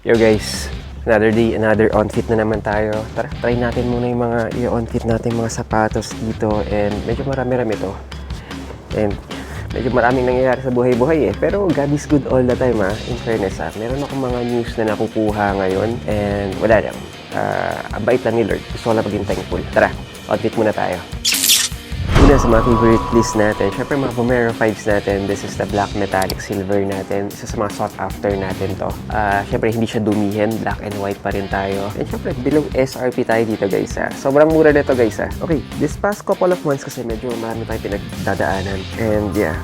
Yo guys, another day, another on-fit na naman tayo. Tara, try natin muna yung mga i-on-fit natin mga sapatos dito. And medyo marami-rami to. And medyo maraming nangyayari sa buhay-buhay eh. Pero God is good all the time In fairness meron akong mga news na nakukuha ngayon. And wala lang. Ang bait lang ni Lord. Gusto ko lang maging thankful. Tara, on-fit muna tayo. Una sa mga favorite list natin, syempre mga Vomero 5s natin. This is the black metallic silver natin. Isa sa mga sought after natin to. Syempre hindi siya dumihin, black and white pa rin tayo. And syempre below SRP tayo dito guys Sobrang mura nito guys Okay, this past couple of months kasi medyo marami tayong pinagdadaanan. And yeah,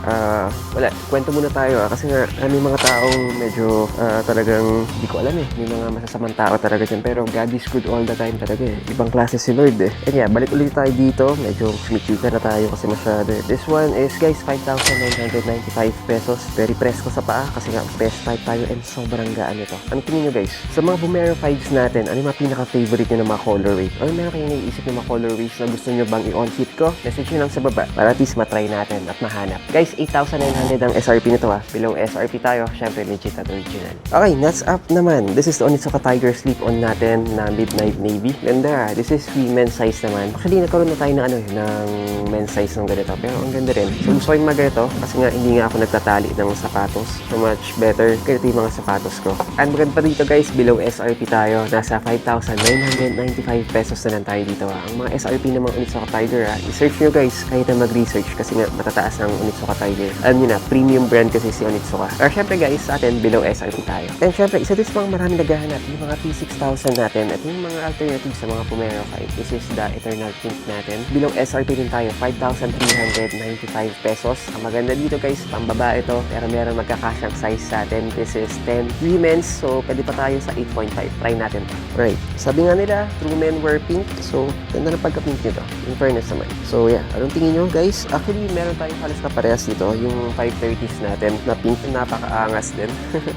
wala, kwento muna tayo kasi nga may mga taong medyo talagang hindi ko alam may mga masasamang tao talaga dyan. Pero God is good all the time talaga Ibang klase si Lord And yeah, balik ulit tayo dito. Medyo sumichika na tayo kasi masyado This one is guys 5,995 pesos. Very presko sa paa kasi nga best type tayo and sobrang gaan ito. Ano tingin nyo guys? Sa mga Vomero 5s natin, ano yung mga pinaka-favorite nyo ng mga colorways? Or meron kayong naiisip ng mga colorways na gusto nyo bang i-on-fit ko? Message nyo lang sa baba para at least matry natin at mahanap. Guys, 8,900 ang SRP nito Below SRP tayo, syempre legit at original. Okay, next up naman. This is the Onitsuka Tiger slip-on natin na Midnight Navy. Ganda. This is women's size naman. Actually, nagkaroon na tayo ng ng men's size ng ganito. Pero ang ganda rin. So, gusto ko yung mga ganito kasi nga hindi nga ako nagtatali ng sapatos. So much better. Ganito yung mga sapatos ko. And maganda pa dito guys, below SRP tayo. Nasa 5,995 pesos na lang tayo dito Ang mga SRP ng mga Onitsuka Tiger i-search nyo guys kahit na mag-research kasi nga matataas ang Onitsuka Tiger. Alam nyo na, premium brand kasi si Onitsuka. Pero syempre guys, sa atin below SRP tayo. And syempre, isa din sa mga maraming naghahanap yung mga P6000 natin at yung mga alternatives sa mga Vomero 5. This is the Eternal Pink natin. Below SRP din tayo, 5,395 pesos. Ang maganda dito guys, pambabae ito, pero meron magkakasyang size sa atin. This is 10 women's, so pwede pa tayo sa 8.5. Try natin to. Right. Sabi nga nila, true men wear pink, so ganda ng pagka-pink nito. In fairness naman. So yeah, anong tingin nyo guys? Actually, meron tayong halos na parehas dito, yung 530s natin na pink, napakaangas din.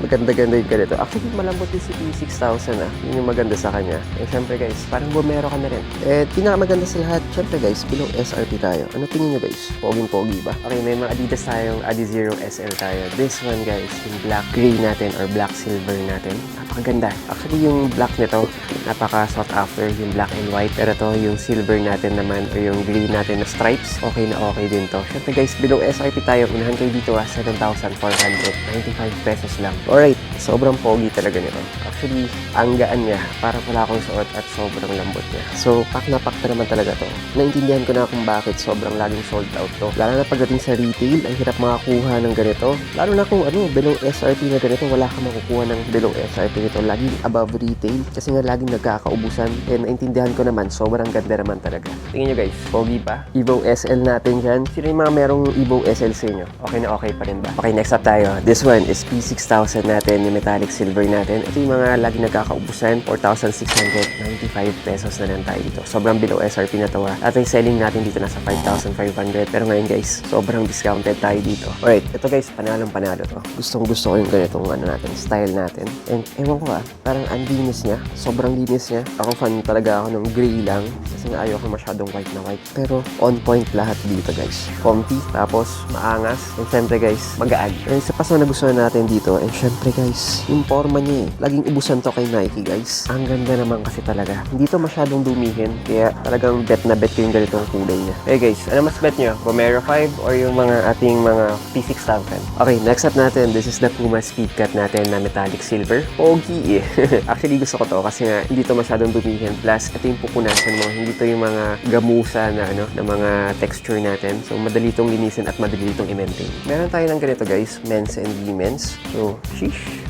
Maganda-ganda yung ganito. Actually, malambot din si P6000 Yun yung maganda sa kanya. And syempre guys, parang Vomero ka na rin. Eh, pinakamaganda sa lahat, syempre guys, below SRP tayo. Ano tingin nyo guys? Poging-pogi ba? Okay, may mga Adidas tayong Adizero SL tayo. This one guys, yung black gray natin or black silver natin. Napakaganda. Actually, yung black nito, napaka sought after yung black and white. Pero to, yung silver natin naman or yung gray natin na stripes, okay na okay din to. Syempre guys, below SRP tayo. Unahan kayo dito 7,495 pesos lang. Alright, sobrang pogi talaga nito. Actually, ang gaan niya. Parang wala akong suot at sobrang lambot niya. So, pak na naman talaga to. Naintindihan ko na kung bakit sobrang laging sold out to. Lalo na pagdating sa retail, ang hirap makakuha ng ganito. Lalo na kung below SRP na ganito, wala ka makukuha ng below SRP nito. Laging above retail kasi nga laging nagkakaubusan. And naintindihan ko naman, sobrang ganda naman talaga. Tingnan nyo guys, pogi pa. Evo SL natin dyan. Sino yung mga merong Evo SL sa inyo? Okay na okay pa rin ba? Okay, next up tayo. This one is P6000 natin, yung metallic silver natin. Ito yung mga laging nagkakaubusan. 4,695 pesos na lang tayo dito. Sobrang below SRP na to At yung selling natin dito nasa 5,500. Pero ngayon guys, sobrang discounted tayo dito. Alright, ito guys, panalo to. Gustong gusto ko yung ganitong natin, style natin. And ewan ko parang ang linis niya. Sobrang linis niya. Ako fan talaga ako ng gray lang. Kasi nga ayoko masyadong white na white. Pero on point lahat dito guys. Comfy, tapos maangas. And syempre guys, magaan. And sa paso na gusto natin dito. And syempre guys, yung forma niya laging ubusan to kay Nike guys. Ang ganda naman kasi talaga. Hindi to masyadong dumihin. Kaya talagang bet na bet ko yung ganitong kulay niya. Okay guys, ano mas bet nyo? Vomero 5 or yung mga ating mga P6000? Okay, next up natin, this is the Puma Speed Cut natin na metallic silver. Pogi Actually gusto ko to kasi nga hindi to masyadong dumihin. Plus, ito yung pupunasan mo. Hindi to yung mga gamusa na na mga texture natin. So, madali tong linisin at madali tong i-maintain. Meron tayo ng ganito guys, men's and women's. So, sheesh.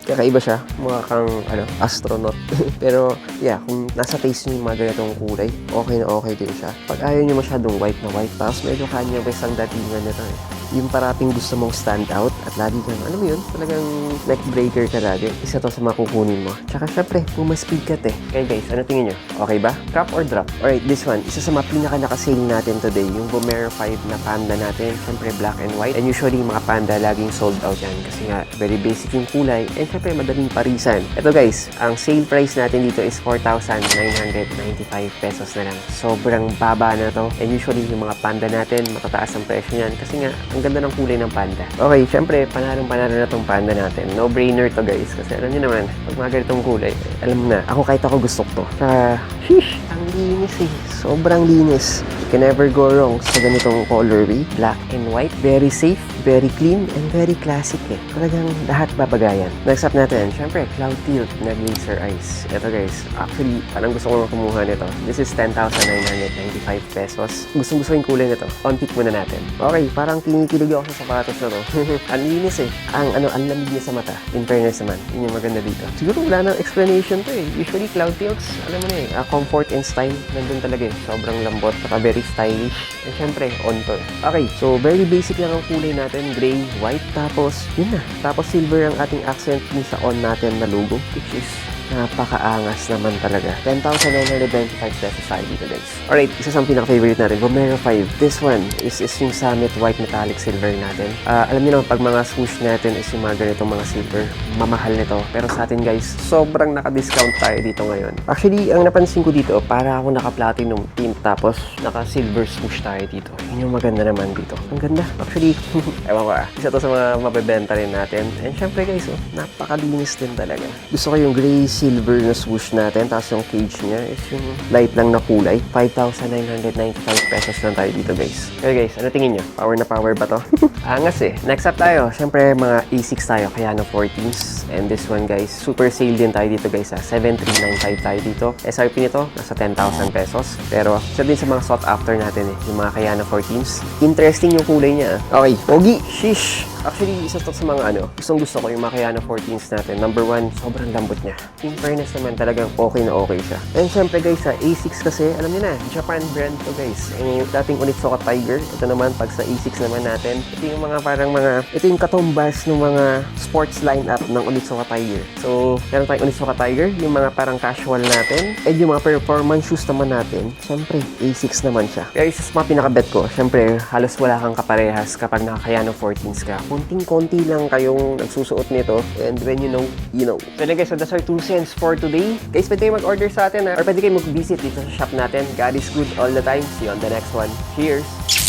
Kakaiba siya. Mukha kang astronaut. Pero, yeah, kung nasa taste nyo yung mga ganitong kulay, okay na okay din siya. Pag ayaw nyo masyadong white na white, tapos medyo Kanye West ang datingan nito Yung parating gusto mong stand out at lagi kang, alam mo yun, talagang neck breaker ka lagi. Isa to sa makukunin mo. Tsaka syempre, Puma Speed Cut Okay guys, ano tingin nyo? Okay ba? Drop or drop? Alright, this one, isa sa mga pinaka-nakasale natin today, yung Vomero 5 na panda natin. Syempre, black and white. And usually, mga panda laging sold out yan. Kasi nga, very basic yung kulay. And syempre, madaling parisan. Ito guys, ang sale price natin dito is 4,995 pesos na lang. Sobrang baba na to. And usually, yung mga panda natin, matataas ang presyo niyan. Kasi nga, ang Ang ganda ng kulay ng Panda. Okay, syempre, panalo na tong Panda natin. No-brainer to guys. Kasi alam niyo naman, pag mga ganitong kulay, alam mo na, ako kahit ako gusto ko to. Sheesh, ang linis eh. Sobrang linis. You can never go wrong sa ganitong colorway. Black and white. Very safe, very clean, and very classic eh. Talagang lahat babagayan. Next up natin, syempre, Cloud Tilt na Glacier Ice. Ito guys, actually, parang gusto ko kumuha nito. This is 10,995 pesos. Gustong-gusto yung kulay nito. On-tip muna natin. Okay, parang kinikilig ako sa sapatos na to. Ang linis eh. Ang lamig niya sa mata. In fairness naman, yun yung maganda dito. Siguro wala nang explanation to eh. Usually, Cloud Tilts, alam mo na eh, comfort and style, nandun talaga eh. Sobrang lambot, saka very stylish. And syempre, on to eh. Okay, so very basic lang ang kulay natin. Gray, white, tapos yun na. Tapos silver ang ating accent ni sa on natin na logo, which is napakaangas naman talaga. 10,995 pesos tayo dito guys. Alright, isa sa pinaka-favorite natin, Vomero 5. This one is yung Summit White Metallic Silver natin. Alam niyo naman, pag mga swoosh natin is yung mga ganitong mga silver, mamahal nito. Pero sa atin guys, sobrang naka-discount tayo dito ngayon. Actually, ang napansin ko dito, para ako naka-platinum tint tapos naka-silver swoosh tayo dito. Yun yung maganda naman dito. Ang ganda. Actually, ewan ko isa to sa mga mabebenta rin natin. And syempre guys, napakalinis din talaga. Gusto ko yung gray silver na swoosh natin, tapos yung cage niya is yung light lang na kulay. 5,995 pesos lang tayo dito guys. Okay guys, ano tingin nyo? Power na power ba to? Angas eh. Next up tayo, syempre mga A6 tayo, kaya no 14s. And this one guys, super sale din tayo dito guys ha. 7,395 tayo dito. SRP nito, nasa 10,000 pesos. Pero isa din sa mga sought after natin eh, yung mga Kayano 14s. Interesting yung kulay niya. Okay, pogi, shish. Actually, isa to sa mga gustong gusto ko yung mga Kayano 14s natin. Number 1, sobrang lambot niya. In fairness naman, talagang okay na okay siya. And syempre guys, sa A6 kasi, alam niyo na, Japan brand to guys. Yung dating Onitsuka Tiger. Ito naman, pag sa A6 naman natin, ito yung mga ito yung katumbas ng mga sports lineup ng Onitsuka Tiger. So, meron tayong Onitsuka Tiger, yung mga parang casual natin, and yung mga performance shoes naman natin, syempre, A6 naman siya. Pero isa sa mga pinaka-bet ko, syempre, halos wala kang kaparehas kapag naka-Kayano 14s ka. Konting-konti lang kayong nagsusuot nito, and when you know, you know. So guys, so that's our 2 cents for today. Guys, pwede kayo mag-order sa atin or pwede kayo mag-visit dito sa shop natin. God is good all the time. See you on the next one. Cheers!